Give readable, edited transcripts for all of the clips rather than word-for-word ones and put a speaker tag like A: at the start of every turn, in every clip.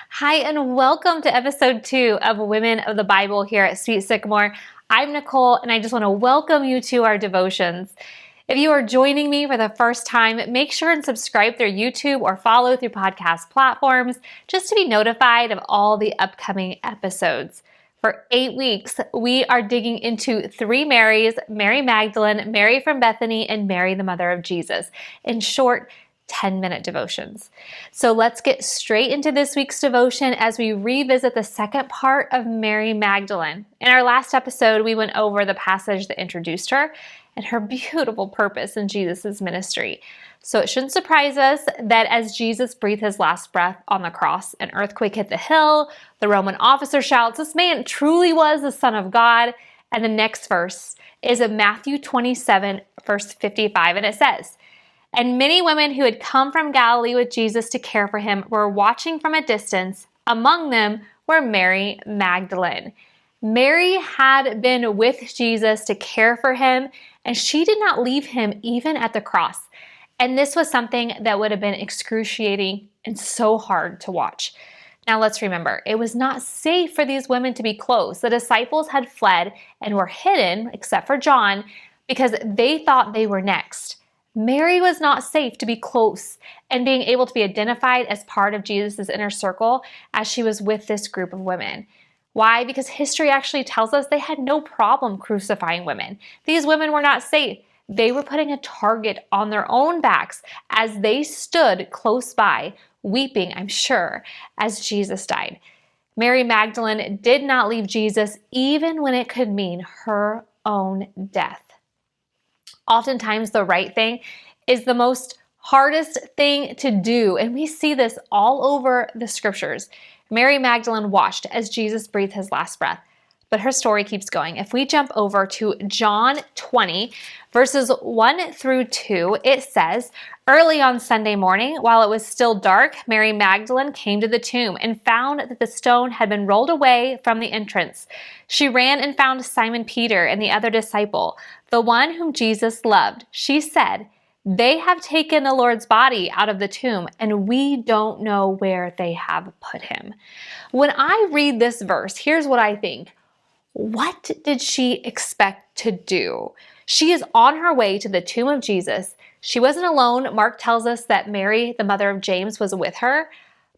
A: Hi, and welcome to episode 2 of Women of the Bible here at Sweet Sycamore. I'm Nicole, and I just want to welcome you to our devotions. If you are joining me for the first time, make sure and subscribe through YouTube or follow through podcast platforms just to be notified of all the upcoming episodes. For 8 weeks, we are digging into 3 Marys: Mary Magdalene, Mary from Bethany, and Mary, the mother of Jesus, in short 10-minute devotions. So let's get straight into this week's devotion as we revisit the second part of Mary Magdalene. In our last episode, we went over the passage that introduced her and her beautiful purpose in Jesus' ministry. So it shouldn't surprise us that as Jesus breathed his last breath on the cross, an earthquake hit the hill, the Roman officer shouts, "This man truly was the Son of God." And the next verse is in Matthew 27, verse 55, and it says, "And many women who had come from Galilee with Jesus to care for him were watching from a distance. Among them were Mary Magdalene." Mary had been with Jesus to care for him, and she did not leave him even at the cross. And this was something that would have been excruciating and so hard to watch. Now let's remember, it was not safe for these women to be close. The disciples had fled and were hidden, except for John, because they thought they were next. Mary was not safe to be close and being able to be identified as part of Jesus' inner circle as she was with this group of women. Why? Because history actually tells us they had no problem crucifying women. These women were not safe. They were putting a target on their own backs as they stood close by, weeping, I'm sure, as Jesus died. Mary Magdalene did not leave Jesus even when it could mean her own death. Oftentimes, the right thing is the most hardest thing to do, and we see this all over the scriptures. Mary Magdalene watched as Jesus breathed his last breath, but her story keeps going. If we jump over to John 20, verses 1 through 2, it says, "Early on Sunday morning, while it was still dark, Mary Magdalene came to the tomb and found that the stone had been rolled away from the entrance. She ran and found Simon Peter and the other disciple, the one whom Jesus loved. She said, 'They have taken the Lord's body out of the tomb, and we don't know where they have put him.'" When I read this verse, here's what I think. What did she expect to do? She is on her way to the tomb of Jesus. She wasn't alone. Mark tells us that Mary, the mother of James, was with her.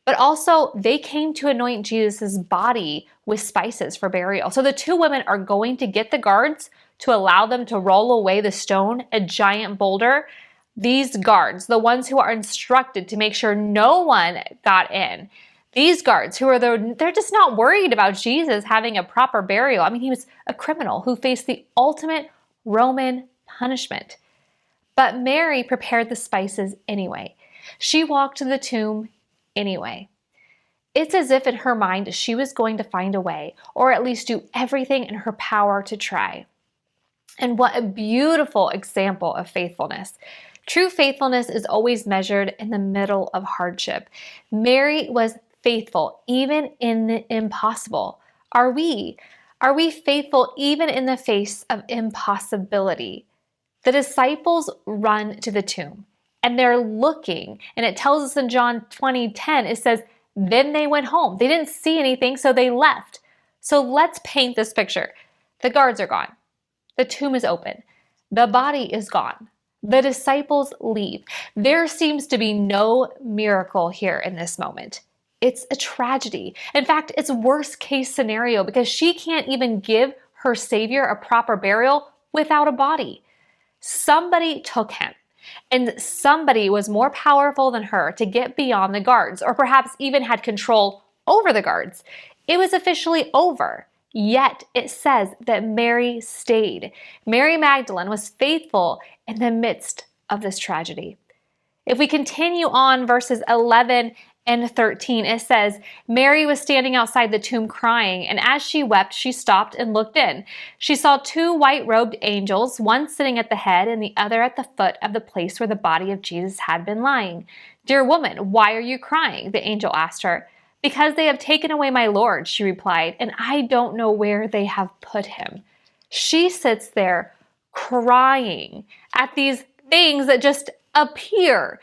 A: But also, they came to anoint Jesus' body with spices for burial. So the two women are going to get the guards to allow them to roll away the stone, a giant boulder. These guards, the ones who are instructed to make sure no one got in, these guards they're just not worried about Jesus having a proper burial. I mean, he was a criminal who faced the ultimate Roman punishment. But Mary prepared the spices anyway. She walked to the tomb anyway. It's as if in her mind she was going to find a way, or at least do everything in her power to try. And what a beautiful example of faithfulness. True faithfulness is always measured in the middle of hardship. Mary was faithful even in the impossible. Are we? Are we faithful even in the face of impossibility? The disciples run to the tomb and they're looking, and it tells us in John 20:10, it says, "Then they went home." They didn't see anything, so they left. So let's paint this picture. The guards are gone. The tomb is open. The body is gone. The disciples leave. There seems to be no miracle here in this moment. It's a tragedy. In fact, it's worst case scenario because she can't even give her Savior a proper burial without a body. Somebody took him, and somebody was more powerful than her to get beyond the guards, or perhaps even had control over the guards. It was officially over. Yet it says that Mary stayed. Mary Magdalene was faithful in the midst of this tragedy. If we continue on verses 11 and 13, it says, "Mary was standing outside the tomb crying, and as she wept, she stopped and looked in. She saw 2 white-robed angels, one sitting at the head and the other at the foot of the place where the body of Jesus had been lying. 'Dear woman, why are you crying?' the angel asked her. 'Because they have taken away my Lord,' she replied, 'and I don't know where they have put him.'" She sits there crying at these things that just appear.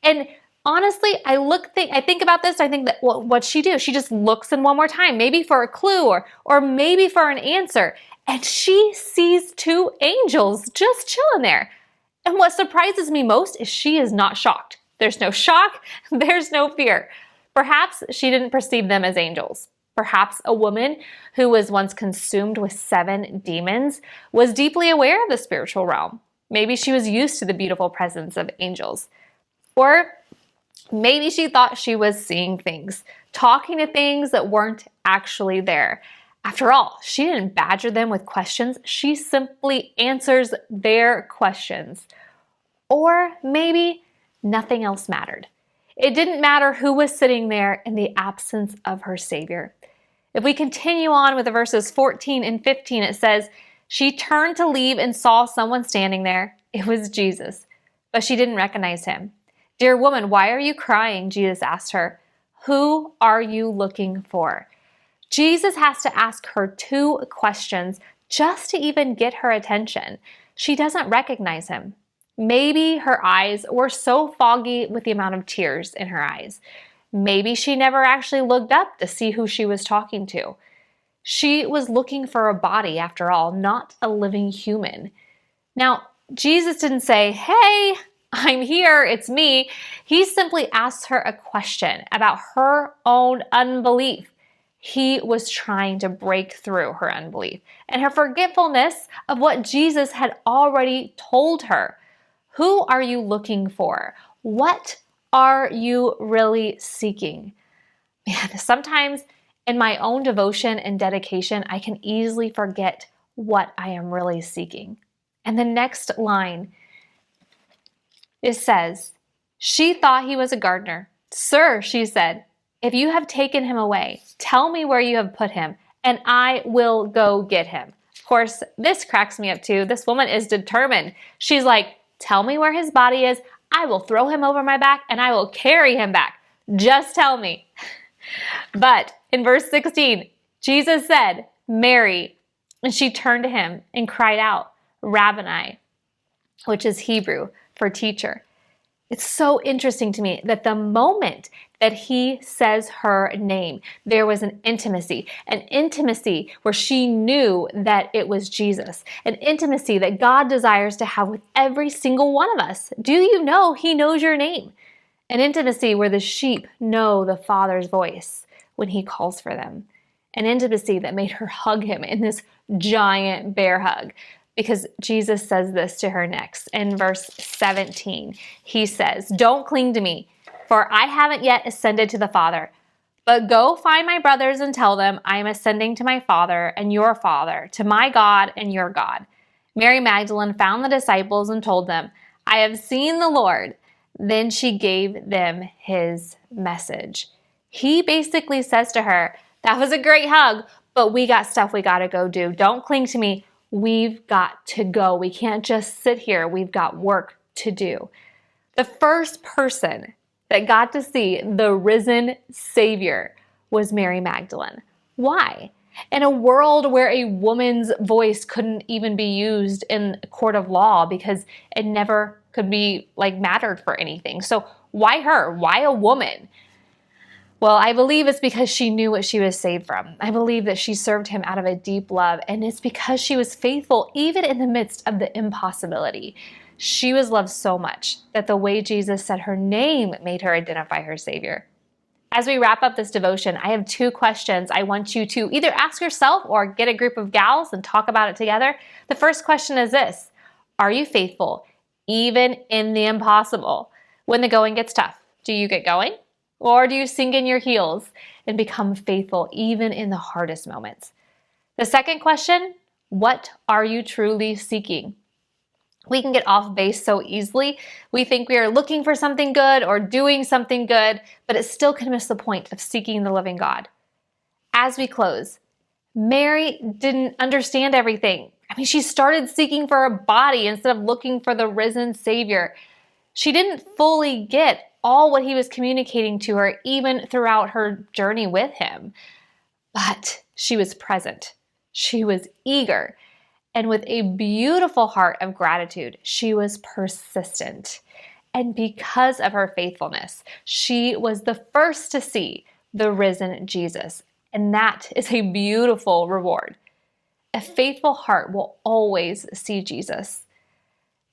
A: And Honestly, I think about this. I think that what'd she do? She just looks in one more time, maybe for a clue or maybe for an answer. And she sees two angels just chilling there. And what surprises me most is she is not shocked. There's no shock. There's no fear. Perhaps she didn't perceive them as angels. Perhaps a woman who was once consumed with 7 demons was deeply aware of the spiritual realm. Maybe she was used to the beautiful presence of angels. Or maybe she thought she was seeing things, talking to things that weren't actually there. After all, she didn't badger them with questions. She simply answers their questions. Or maybe nothing else mattered. It didn't matter who was sitting there in the absence of her Savior. If we continue on with the verses 14 and 15, it says, she turned to leave and saw someone standing there. It was Jesus, but she didn't recognize him. Dear woman, why are you crying? Jesus asked her. Who are you looking for? Jesus has to ask her 2 questions just to even get her attention. She doesn't recognize him. Maybe her eyes were so foggy with the amount of tears in her eyes. Maybe she never actually looked up to see who she was talking to. She was looking for a body, after all, not a living human. Now, Jesus didn't say, hey, I'm here, it's me. He simply asked her a question about her own unbelief. He was trying to break through her unbelief and her forgetfulness of what Jesus had already told her. Who are you looking for? What are you really seeking? Man, sometimes in my own devotion and dedication, I can easily forget what I am really seeking. And the next line, it says, she thought he was a gardener. Sir, she said, if you have taken him away, tell me where you have put him, and I will go get him. Of course, this cracks me up too. This woman is determined. She's like, tell me where his body is. I will throw him over my back and I will carry him back. Just tell me. But in verse 16, Jesus said, Mary, and she turned to him and cried out, Rabboni, which is Hebrew for teacher. It's so interesting to me that the moment that he says her name, there was an intimacy where she knew that it was Jesus, an intimacy that God desires to have with every single one of us. Do you know he knows your name? An intimacy where the sheep know the Father's voice when he calls for them. An intimacy that made her hug him in this giant bear hug. Because Jesus says this to her next. In verse 17, he says, don't cling to me, for I haven't yet ascended to the Father. But go find my brothers and tell them I am ascending to my Father and your Father, to my God and your God. Mary Magdalene found the disciples and told them, I have seen the Lord. Then she gave them his message. He basically says to her, that was a great hug, but we got stuff we got to go do. Don't cling to me. We've got to go. We can't just sit here. We've got work to do. The first person that got to see the risen Savior was Mary Magdalene. Why? In a world where a woman's voice couldn't even be used in a court of law because it never could be mattered for anything. So why her? Why a woman? Well, I believe it's because she knew what she was saved from. I believe that she served him out of a deep love, and it's because she was faithful even in the midst of the impossibility. She was loved so much that the way Jesus said her name made her identify her Savior. As we wrap up this devotion, I have 2 questions I want you to either ask yourself or get a group of gals and talk about it together. The first question is this: are you faithful even in the impossible? When the going gets tough, do you get going? Or do you sink in your heels and become faithful even in the hardest moments? The second question, what are you truly seeking? We can get off base so easily. We think we are looking for something good or doing something good, but it still can miss the point of seeking the living God. As we close, Mary didn't understand everything. She started seeking for a body instead of looking for the risen Savior. She didn't fully get all what he was communicating to her, even throughout her journey with him. But she was present. She was eager. And with a beautiful heart of gratitude, she was persistent. And because of her faithfulness, she was the first to see the risen Jesus. And that is a beautiful reward. A faithful heart will always see Jesus.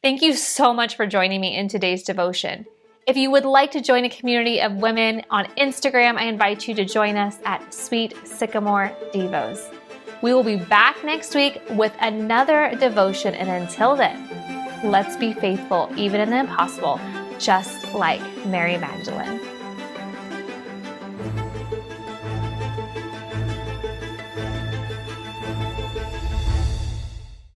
A: Thank you so much for joining me in today's devotion. If you would like to join a community of women on Instagram, I invite you to join us at Sweet Sycamore Devos. We will be back next week with another devotion, and until then, let's be faithful even in the impossible, just like Mary Magdalene.